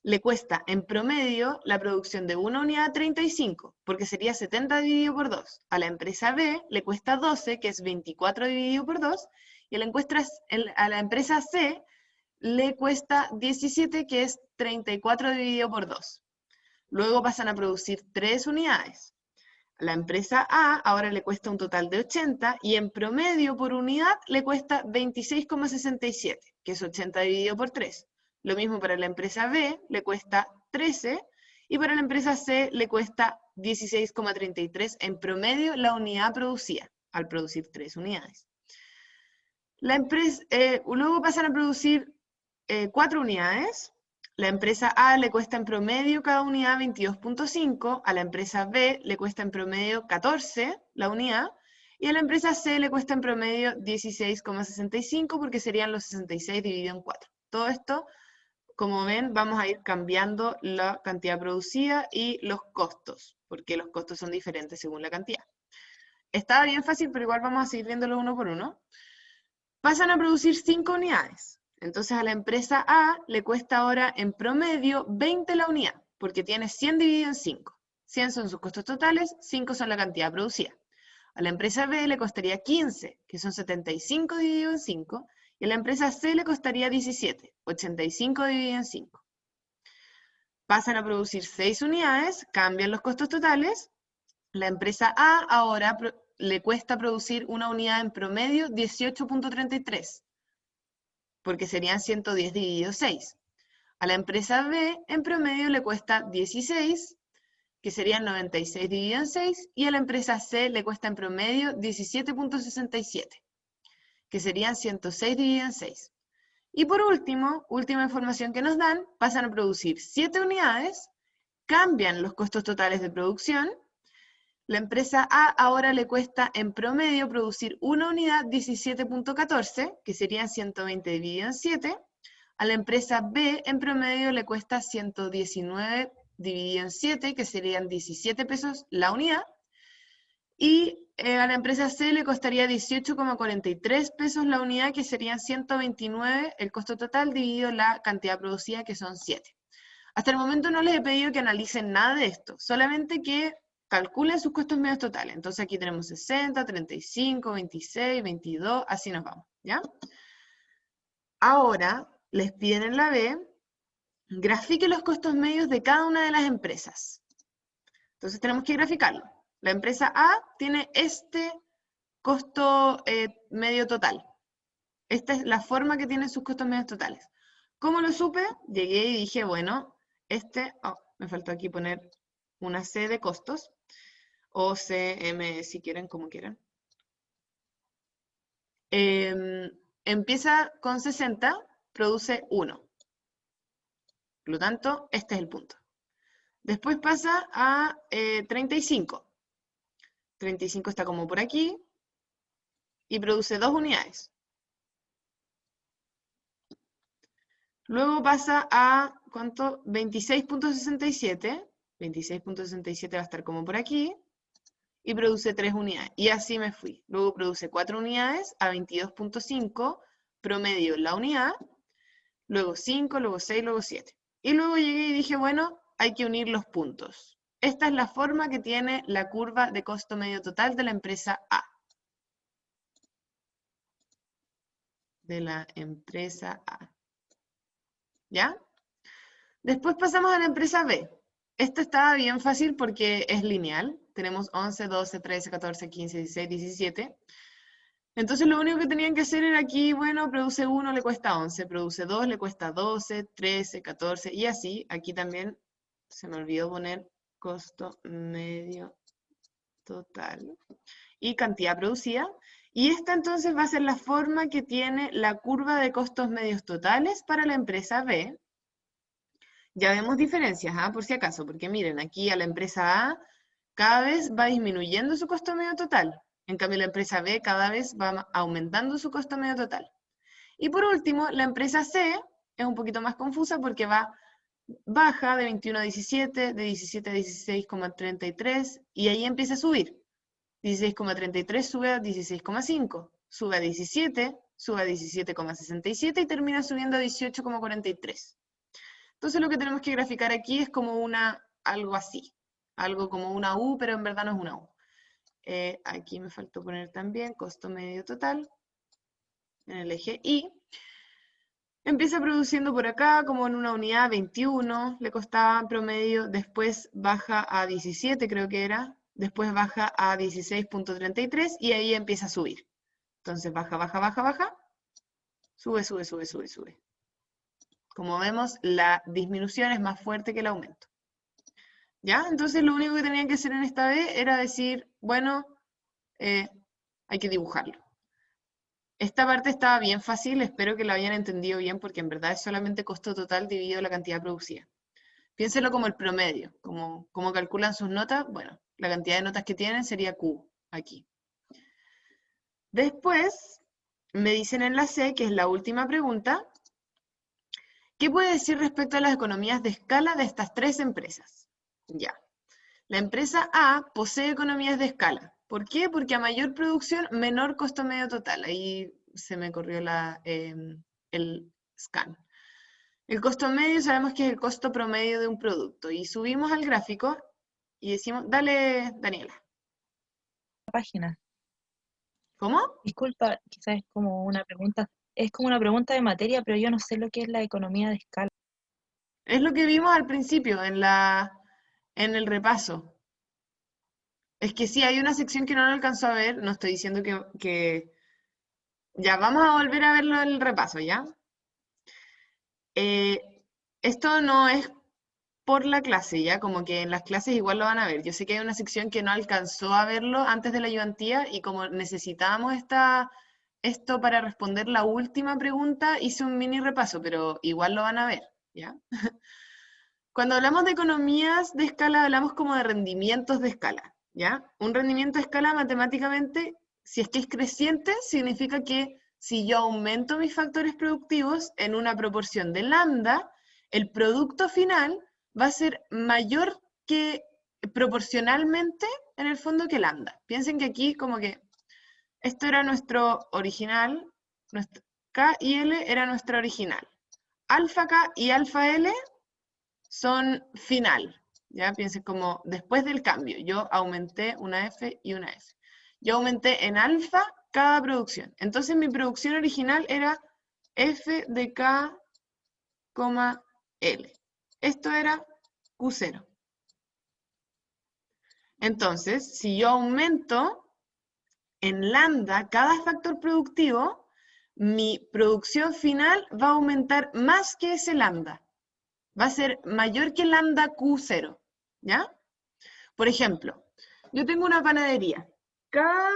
le cuesta en promedio la producción de una unidad 35, porque sería 70 dividido por 2. A la empresa B le cuesta 12, que es 24 dividido por 2, y a la empresa C le cuesta 17, que es 34 dividido por 2. Luego pasan a producir 3 unidades. A la empresa A ahora le cuesta un total de 80 y en promedio por unidad le cuesta 26,67, que es 80 dividido por 3. Lo mismo para la empresa B, le cuesta 13, y para la empresa C le cuesta 16,33 en promedio la unidad producida, al producir 3 unidades. Luego pasan a producir 4 unidades. La empresa A le cuesta en promedio cada unidad 22,5, a la empresa B le cuesta en promedio 14 la unidad, y a la empresa C le cuesta en promedio 16,65, porque serían los 66 dividido en 4. Todo esto, como ven, vamos a ir cambiando la cantidad producida y los costos, porque los costos son diferentes según la cantidad. Estaba bien fácil, pero igual vamos a seguir viéndolo uno por uno. Pasan a producir 5 unidades. Entonces a la empresa A le cuesta ahora en promedio 20 la unidad, porque tiene 100 dividido en 5. 100 son sus costos totales, 5 son la cantidad producida. A la empresa B le costaría 15, que son 75 dividido en 5, y a la empresa C le costaría 17, 85 dividido en 5. Pasan a producir 6 unidades, cambian los costos totales. La empresa A ahora le cuesta producir una unidad en promedio 18.33, porque serían 110 dividido 6. A la empresa B en promedio le cuesta 16, que serían 96 dividido en 6, y a la empresa C le cuesta en promedio 17.67, que serían 106 dividido en 6. Y por último, última información que nos dan, pasan a producir 7 unidades, cambian los costos totales de producción. La empresa A ahora le cuesta en promedio producir una unidad 17.14, que serían 120 dividido en 7. A la empresa B en promedio le cuesta 119 dividido en 7, que serían 17 pesos la unidad. Y a la empresa C le costaría 18,43 pesos la unidad, que serían 129 el costo total dividido la cantidad producida, que son 7. Hasta el momento no les he pedido que analicen nada de esto, solamente que calculen sus costos medios totales. Entonces aquí tenemos 60, 35, 26, 22, así nos vamos, ¿ya? Ahora les piden en la B, grafique los costos medios de cada una de las empresas. Entonces tenemos que graficarlo. La empresa A tiene este costo medio total. Esta es la forma que tienen sus costos medios totales. ¿Cómo lo supe? Llegué y dije, bueno, me faltó aquí poner una C de costos, o CM si quieren, como quieran. Empieza con 60, produce 1. Por lo tanto, este es el punto. Después pasa a 35. 35 está como por aquí, y produce 2 unidades. Luego pasa a, ¿cuánto? 26.67. 26.67 va a estar como por aquí, y produce 3 unidades. Y así me fui. Luego produce 4 unidades a 22.5, promedio la unidad, luego 5, luego 6, luego 7. Y luego llegué y dije, bueno, hay que unir los puntos. Esta es la forma que tiene la curva de costo medio total de la empresa A. De la empresa A. ¿Ya? Después pasamos a la empresa B. Esta está bien fácil porque es lineal. Tenemos 11, 12, 13, 14, 15, 16, 17. Entonces lo único que tenían que hacer era aquí, bueno, produce 1, le cuesta 11, produce 2, le cuesta 12, 13, 14, y así. Aquí también se me olvidó poner costo medio total y cantidad producida. Y esta entonces va a ser la forma que tiene la curva de costos medios totales para la empresa B. Ya vemos diferencias, por si acaso, porque miren, aquí a la empresa A cada vez va disminuyendo su costo medio total. En cambio, la empresa B cada vez va aumentando su costo medio total. Y por último, la empresa C es un poquito más confusa porque baja de 21 a 17, de 17 a 16,33, y ahí empieza a subir. 16,33 sube a 16,5, sube a 17, sube a 17,67 y termina subiendo a 18,43. Entonces lo que tenemos que graficar aquí es como algo así, algo como una U, pero en verdad no es una U. Aquí me faltó poner también costo medio total en el eje Y. Empieza produciendo por acá como en una unidad 21, le costaba en promedio, después baja a 17 creo que era, después baja a 16.33 y ahí empieza a subir. Entonces baja, baja, baja, baja, sube, sube, sube, sube, sube. Como vemos, la disminución es más fuerte que el aumento. ¿Ya? Entonces lo único que tenían que hacer en esta vez era decir, bueno, hay que dibujarlo. Esta parte estaba bien fácil, espero que lo hayan entendido bien, porque en verdad es solamente costo total dividido la cantidad producida. Piénselo como el promedio, como calculan sus notas, bueno, la cantidad de notas que tienen sería Q, aquí. Después, me dicen en la C, que es la última pregunta, ¿qué puede decir respecto a las economías de escala de estas 3 empresas? Ya. La empresa A posee economías de escala. ¿Por qué? Porque a mayor producción, menor costo medio total. Ahí se me corrió scan. El costo medio sabemos que es el costo promedio de un producto. Y subimos al gráfico y decimos, dale, Daniela. Página. ¿Cómo? Disculpa, quizás es como una pregunta de materia, pero yo no sé lo que es la economía de escala. Es lo que vimos al principio en el repaso. Es que sí, hay una sección que no lo alcanzó a ver, no estoy diciendo que... Ya, vamos a volver a verlo en el repaso, ¿ya? Esto no es por la clase, ¿ya? Como que en las clases igual lo van a ver. Yo sé que hay una sección que no alcanzó a verlo antes de la ayudantía y como necesitábamos esto para responder la última pregunta, hice un mini repaso, pero igual lo van a ver, ¿ya? Cuando hablamos de economías de escala, hablamos como de rendimientos de escala, ¿ya? Un rendimiento de escala matemáticamente, si es que es creciente, significa que si yo aumento mis factores productivos en una proporción de lambda, el producto final va a ser mayor que proporcionalmente, en el fondo, que lambda. Piensen que aquí como que esto era nuestro original, nuestro K y L era nuestra original. Alfa K y alfa L son final, ¿ya? Piensen como después del cambio, yo aumenté una F y una F. Yo aumenté en alfa cada producción. Entonces mi producción original era F de K, L. Esto era Q0. Entonces, si yo aumento en lambda cada factor productivo, mi producción final va a aumentar más que ese lambda. Va a ser mayor que lambda Q0, ¿ya? Por ejemplo, yo tengo una panadería. Cada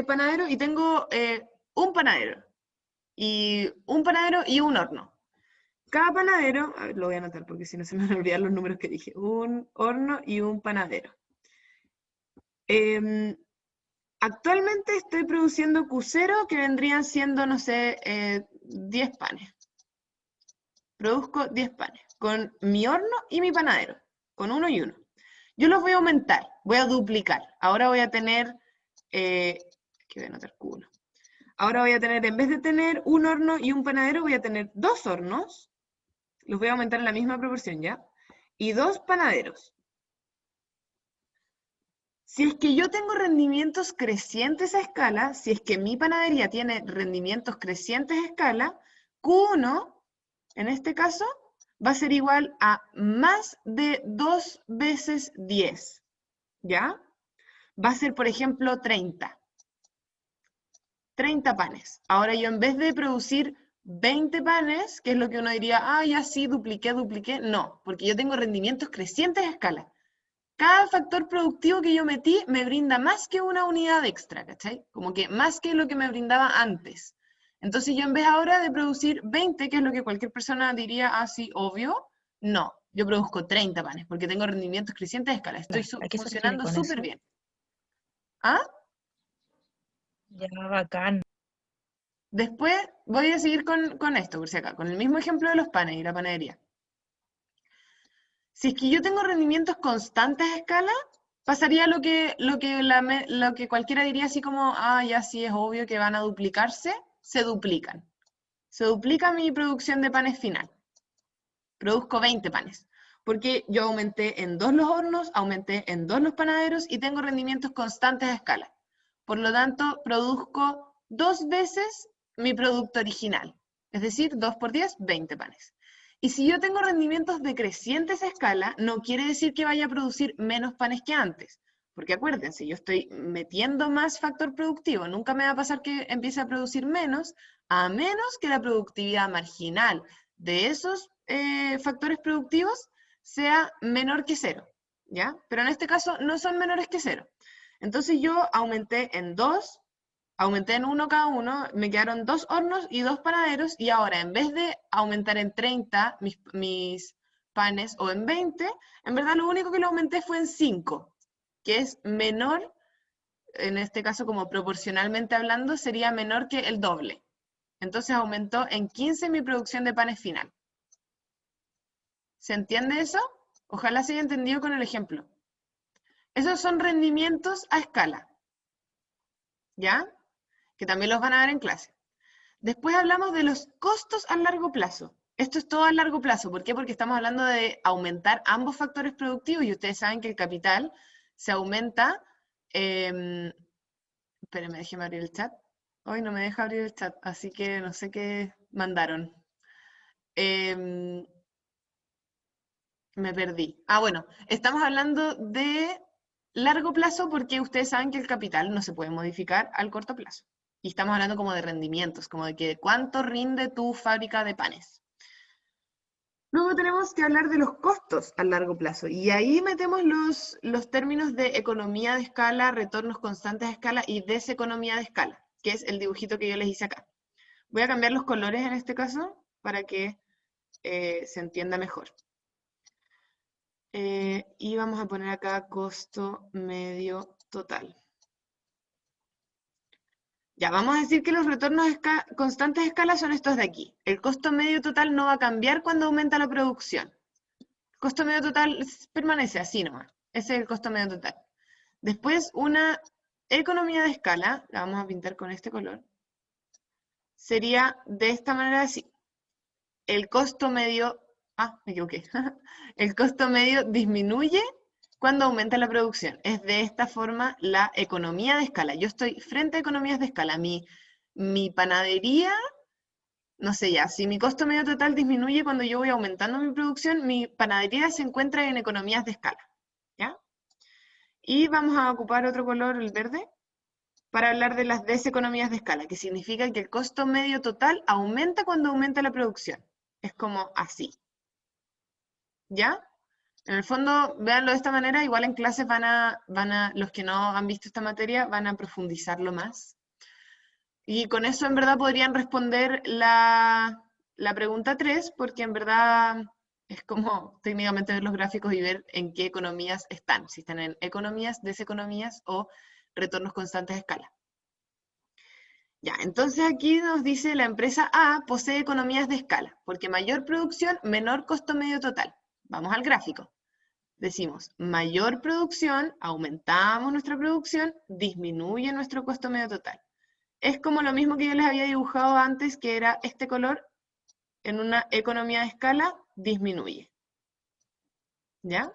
panadero, y tengo un panadero. Y un panadero y un horno. Cada panadero, a ver, lo voy a anotar porque si no se me van a olvidar los números que dije. Un horno y un panadero. Actualmente estoy produciendo Q0 que vendrían siendo, no sé, 10 panes. Produzco 10 panes con mi horno y mi panadero, con uno y uno. Yo los voy a aumentar, voy a duplicar. Ahora voy a tener, que voy a anotar Q1. Ahora voy a tener, en vez de tener un horno y un panadero, voy a tener 2 hornos. Los voy a aumentar en la misma proporción, ¿ya? Y 2 panaderos. Si es que yo tengo rendimientos crecientes a escala, si es que mi panadería tiene rendimientos crecientes a escala, Q1, en este caso, va a ser igual a más de 2 veces 10, ¿ya? Va a ser, por ejemplo, 30. 30 panes. Ahora yo en vez de producir 20 panes, que es lo que uno diría, ah, ya sí, dupliqué, no, porque yo tengo rendimientos crecientes a escala. Cada factor productivo que yo metí me brinda más que una unidad extra, ¿cachai? Como que más que lo que me brindaba antes. Entonces yo en vez ahora de producir 20, que es lo que cualquier persona diría, ah, sí, obvio, no, yo produzco 30 panes, porque tengo rendimientos crecientes de escala. Estoy ¿A qué se refiere funcionando con súper eso? bien. ¿Ah? Ya, bacán. Después voy a seguir con esto, por si acá, con el mismo ejemplo de los panes y la panadería. Si es que yo tengo rendimientos constantes a escala, pasaría lo que cualquiera diría así como, ah, ya sí es obvio que van a duplicarse, se duplican. Se duplica mi producción de panes final. Produzco 20 panes, porque yo aumenté en 2 los hornos, aumenté en 2 los panaderos y tengo rendimientos constantes a escala. Por lo tanto, produzco 2 veces mi producto original, es decir, 2 por 10, 20 panes. Y si yo tengo rendimientos decrecientes a escala, no quiere decir que vaya a producir menos panes que antes, porque acuérdense, yo estoy metiendo más factor productivo, nunca me va a pasar que empiece a producir menos, a menos que la productividad marginal de esos factores productivos sea menor que 0, ¿ya? Pero en este caso no son menores que 0. Entonces yo aumenté en 2, aumenté en 1 cada uno, me quedaron 2 hornos y 2 panaderos, y ahora en vez de aumentar en 30 mis panes o en 20, en verdad lo único que lo aumenté fue en 5, que es menor, en este caso como proporcionalmente hablando, sería menor que el doble. Entonces aumentó en 15 mi producción de panes final. ¿Se entiende eso? Ojalá se haya entendido con el ejemplo. Esos son rendimientos a escala, ¿ya? Que también los van a ver en clase. Después hablamos de los costos a largo plazo. Esto es todo a largo plazo. ¿Por qué? Porque estamos hablando de aumentar ambos factores productivos y ustedes saben que el capital se aumenta. Espérenme, déjenme abrir el chat. Hoy no me deja abrir el chat, así que no sé qué mandaron. Me perdí. Ah, bueno, estamos hablando de largo plazo porque ustedes saben que el capital no se puede modificar al corto plazo. Y estamos hablando como de rendimientos, como de que cuánto rinde tu fábrica de panes. Luego tenemos que hablar de los costos a largo plazo. Y ahí metemos los términos de economía de escala, retornos constantes de escala y deseconomía de escala, que es el dibujito que yo les hice acá. Voy a cambiar los colores en este caso para que se entienda mejor. Y vamos a poner acá costo medio total. Ya, vamos a decir que los retornos constantes de escala son estos de aquí. El costo medio total no va a cambiar cuando aumenta la producción. El costo medio total permanece así nomás. Ese es el costo medio total. Después, una economía de escala, la vamos a pintar con este color, sería de esta manera así. El costo medio, me equivoqué. El costo medio disminuye cuando aumenta la producción. Es de esta forma la economía de escala. Yo estoy frente a economías de escala. Mi panadería, no sé ya, si mi costo medio total disminuye cuando yo voy aumentando mi producción, mi panadería se encuentra en economías de escala. ¿Ya? Y vamos a ocupar otro color, el verde, para hablar de las deseconomías de escala, que significa que el costo medio total aumenta cuando aumenta la producción. Es como así. ¿Ya? En el fondo, véanlo de esta manera, igual en clases los que no han visto esta materia van a profundizarlo más. Y con eso en verdad podrían responder la pregunta 3, porque en verdad es como técnicamente ver los gráficos y ver en qué economías están, si están en economías, deseconomías o retornos constantes de escala. Ya, entonces aquí nos dice la empresa A posee economías de escala, porque mayor producción, menor costo medio total. Vamos al gráfico. Decimos, mayor producción, aumentamos nuestra producción, disminuye nuestro costo medio total. Es como lo mismo que yo les había dibujado antes, que era este color, en una economía de escala, disminuye. ¿Ya?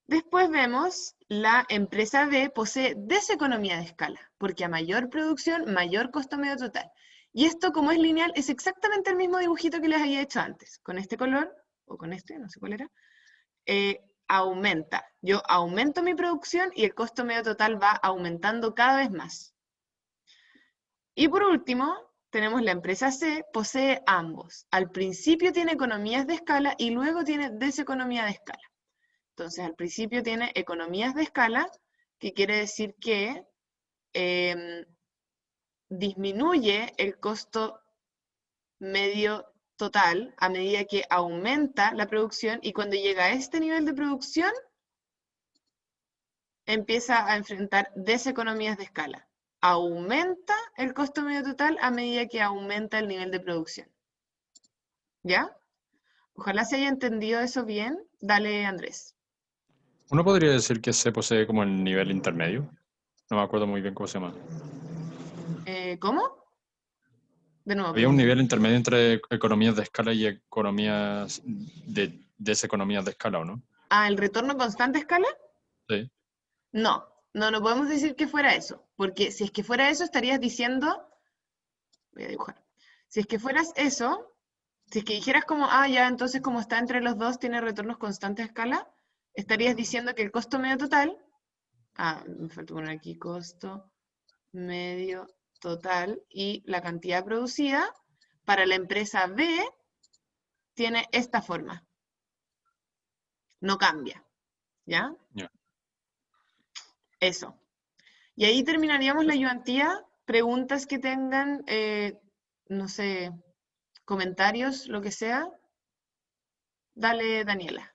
Después vemos, la empresa B posee deseconomía de escala, porque a mayor producción, mayor costo medio total. Y esto, como es lineal, es exactamente el mismo dibujito que les había hecho antes. Con este color, o con este, no sé cuál era, aumenta. Yo aumento mi producción y el costo medio total va aumentando cada vez más. Y por último, tenemos la empresa C, posee ambos. Al principio tiene economías de escala y luego tiene deseconomía de escala. Entonces, al principio tiene economías de escala, que quiere decir que disminuye el costo medio total a medida que aumenta la producción, y cuando llega a este nivel de producción, empieza a enfrentar deseconomías de escala. Aumenta el costo medio total a medida que aumenta el nivel de producción. ¿Ya? Ojalá se haya entendido eso bien. Dale, Andrés. Uno podría decir que se posee como el nivel intermedio. No me acuerdo muy bien cómo se llama. ¿Cómo? De nuevo, Había un perdón. nivel intermedio entre economías de escala y economías de deseconomías de escala, ¿o no? ¿El retorno constante a escala? Sí. No, no podemos decir que fuera eso, porque si es que fuera eso estarías diciendo, voy a dibujar, si es que fueras eso, si es que dijeras como, ya, entonces como está entre los dos tiene retornos constantes a escala, estarías diciendo que el costo medio total, me falta poner aquí costo medio total y la cantidad producida para la empresa B tiene esta forma, no cambia, ¿ya? Yeah. Eso. Y ahí terminaríamos la ayudantía. Preguntas que tengan, no sé, comentarios, lo que sea. Dale, Daniela.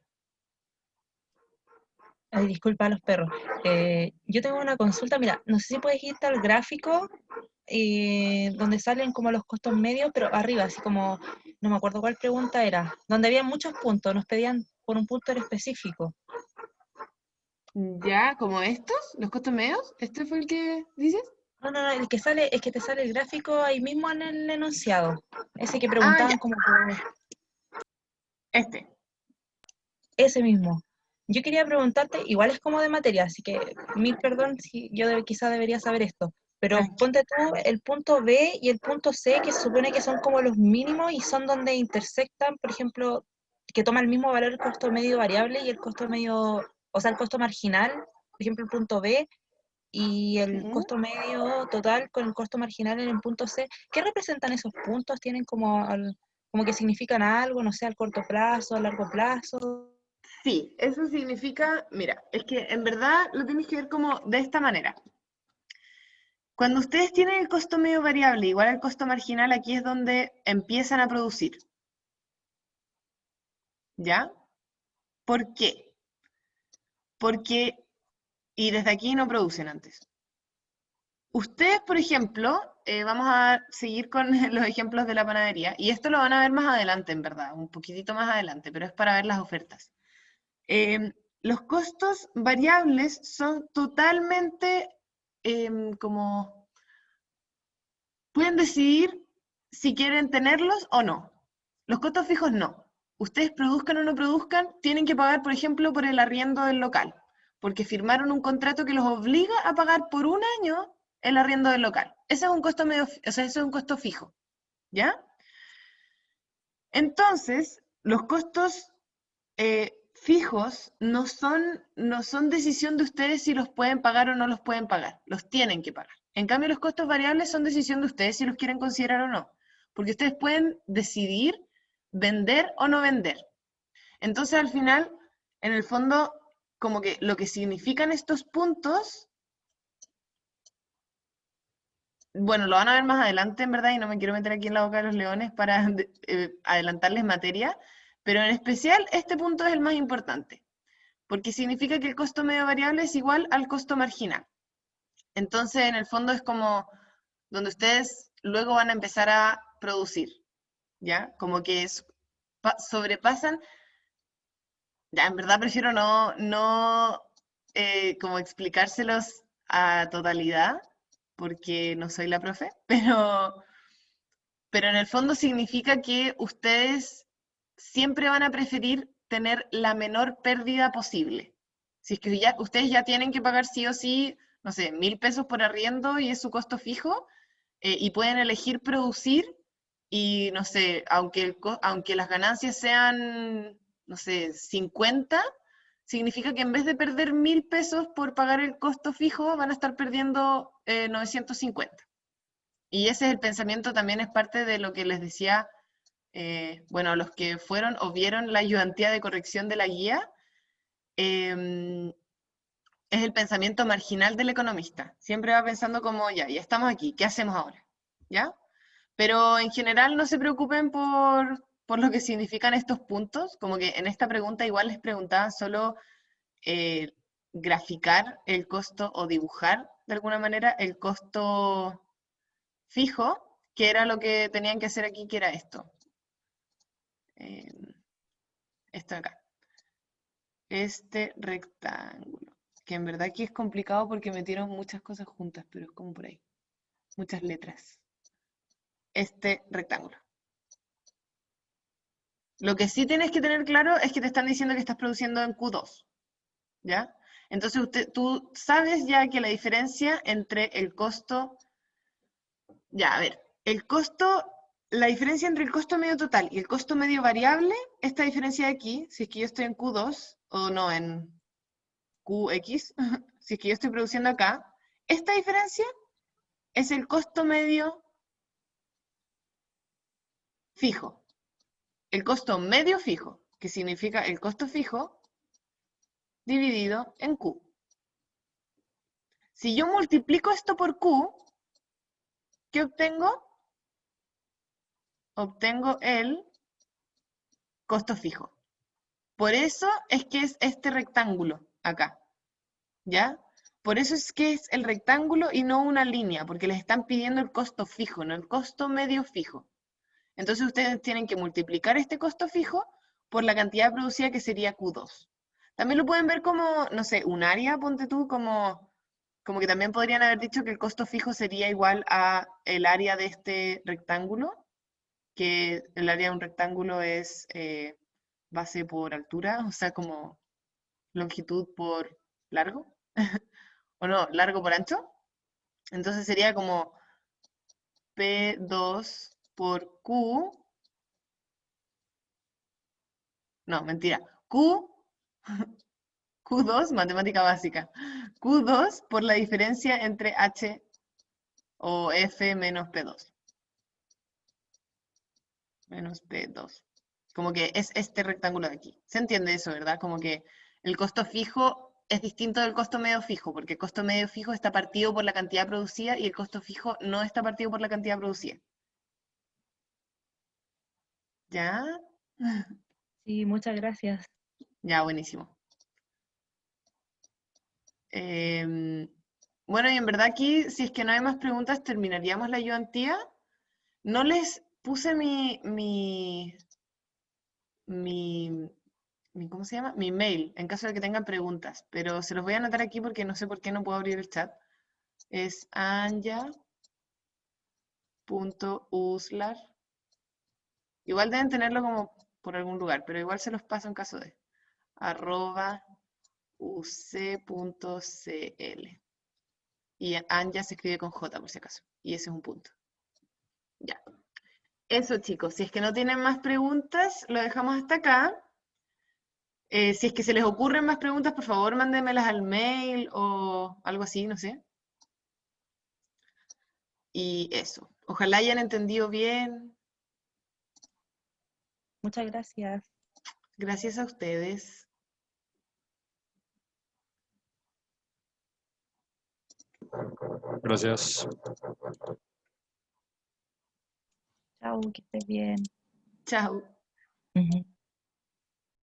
Ay, disculpa a los perros. Yo tengo una consulta, mira, no sé si puedes irte al gráfico donde salen como los costos medios, pero arriba, así como, no me acuerdo cuál pregunta era, donde había muchos puntos, nos pedían por un punto en específico. ¿Ya? ¿Como estos? ¿Los costos medios? ¿Este fue el que dices? No, no, no, el que sale, es que te sale el gráfico ahí mismo en el enunciado. Ese que Ah, ya, preguntaban como este. ese mismo. Yo quería preguntarte, igual es como de materia, así que mil perdón si yo quizá debería saber esto, pero Tranqui. ponte tú el punto B y el punto C, que se supone que son como los mínimos y son donde intersectan, por ejemplo, que toma el mismo valor el costo medio variable y el costo medio, o sea, el costo marginal, por ejemplo, el punto B y el Ujú. costo medio total con el costo marginal en el punto C. ¿Qué representan esos puntos? ¿Tienen como, como que significan algo, no sé, al corto plazo, a largo plazo? Sí, eso significa, mira, es que en verdad lo tienes que ver como de esta manera. Cuando ustedes tienen el costo medio variable igual al costo marginal, aquí es donde empiezan a producir, ¿ya? ¿Por qué? Porque, y desde aquí no producen antes. Ustedes, por ejemplo, vamos a seguir con los ejemplos de la panadería, y esto lo van a ver más adelante, en verdad, un poquitito más adelante, pero es para ver las ofertas. Los costos variables son totalmente como, pueden decidir si quieren tenerlos o no. Los costos fijos no. Ustedes produzcan o no produzcan, tienen que pagar, por ejemplo, por el arriendo del local, porque firmaron un contrato que los obliga a pagar por un año el arriendo del local. Ese es un costo medio, o sea, ese es un costo fijo, ¿ya? Entonces, los costos fijos no son decisión de ustedes si los pueden pagar o no los pueden pagar, los tienen que pagar. En cambio, los costos variables son decisión de ustedes si los quieren considerar o no, porque ustedes pueden decidir vender o no vender. Entonces, al final, en el fondo, como que lo que significan estos puntos, bueno, lo van a ver más adelante, en verdad, y no me quiero meter aquí en la boca de los leones para adelantarles materia, pero en especial este punto es el más importante, porque significa que el costo medio variable es igual al costo marginal. Entonces, en el fondo es como donde ustedes luego van a empezar a producir, ¿ya? Como que sobrepasan, ya, en verdad prefiero no como explicárselos a totalidad, porque no soy la profe, pero en el fondo significa que ustedes siempre van a preferir tener la menor pérdida posible. Si es que ustedes ya tienen que pagar sí o sí, no sé, 1.000 pesos por arriendo y es su costo fijo, y pueden elegir producir y, no sé, aunque las ganancias sean, no sé, 50, significa que en vez de perder 1.000 pesos por pagar el costo fijo, van a estar perdiendo 950. Y ese es el pensamiento, también es parte de lo que les decía, bueno, los que fueron o vieron la ayudantía de corrección de la guía, eh, es el pensamiento marginal del economista. Siempre va pensando como, ya estamos aquí, ¿qué hacemos ahora? ¿Ya? Pero en general no se preocupen por lo que significan estos puntos, como que en esta pregunta igual les preguntaban solo eh, graficar el costo o dibujar de alguna manera el costo fijo, que era lo que tenían que hacer aquí, que era esto. Eh, esto de acá. Este rectángulo. Que en verdad aquí es complicado porque metieron muchas cosas juntas, pero es como por ahí. Muchas letras. Este rectángulo. Lo que sí tienes que tener claro es que te están diciendo que estás produciendo en Q2, ¿ya? Entonces tú sabes ya que la diferencia entre el costo, ya, a ver, la diferencia entre el costo medio total y el costo medio variable, esta diferencia de aquí, si es que yo estoy en Q2, o no, en QX, si es que yo estoy produciendo acá, esta diferencia es el costo medio fijo. El costo medio fijo, que significa el costo fijo dividido en Q. Si yo multiplico esto por Q, ¿qué obtengo? Obtengo el costo fijo. Por eso es que es este rectángulo acá, ¿ya? Por eso es que es el rectángulo y no una línea, porque les están pidiendo el costo fijo, no el costo medio fijo. Entonces ustedes tienen que multiplicar este costo fijo por la cantidad producida, que sería Q2. También lo pueden ver como, no sé, un área, ponte tú, como Como que también podrían haber dicho que el costo fijo sería igual a el área de este rectángulo, que el área de un rectángulo es base por altura, o sea, como longitud por largo, o no, largo por ancho. Entonces sería como P2 por Q, no, mentira, Q2, matemática básica, Q2 por la diferencia entre H o F menos P2. Menos P2. Como que es este rectángulo de aquí. ¿Se entiende eso, verdad? Como que el costo fijo es distinto del costo medio fijo, porque el costo medio fijo está partido por la cantidad producida y el costo fijo no está partido por la cantidad producida. ¿Ya? Sí, muchas gracias. Ya, buenísimo. Bueno, y en verdad aquí, si es que no hay más preguntas, terminaríamos la ayudantía. No les puse ¿cómo se llama? Mi mail, en caso de que tengan preguntas, pero se los voy a anotar aquí porque no sé por qué no puedo abrir el chat. Es anja.uslar. Igual deben tenerlo como por algún lugar, pero igual se los paso en caso de @uc.cl. Y Anja se escribe con J por si acaso. Y ese es un punto. Ya. Eso, chicos. Si es que no tienen más preguntas, lo dejamos hasta acá. Si es que se les ocurren más preguntas, por favor, mándenmelas al mail o algo así, no sé. Y eso. Ojalá hayan entendido bien. Muchas gracias. Gracias a ustedes. Gracias. Chao, que estés bien. Chao. Ujú.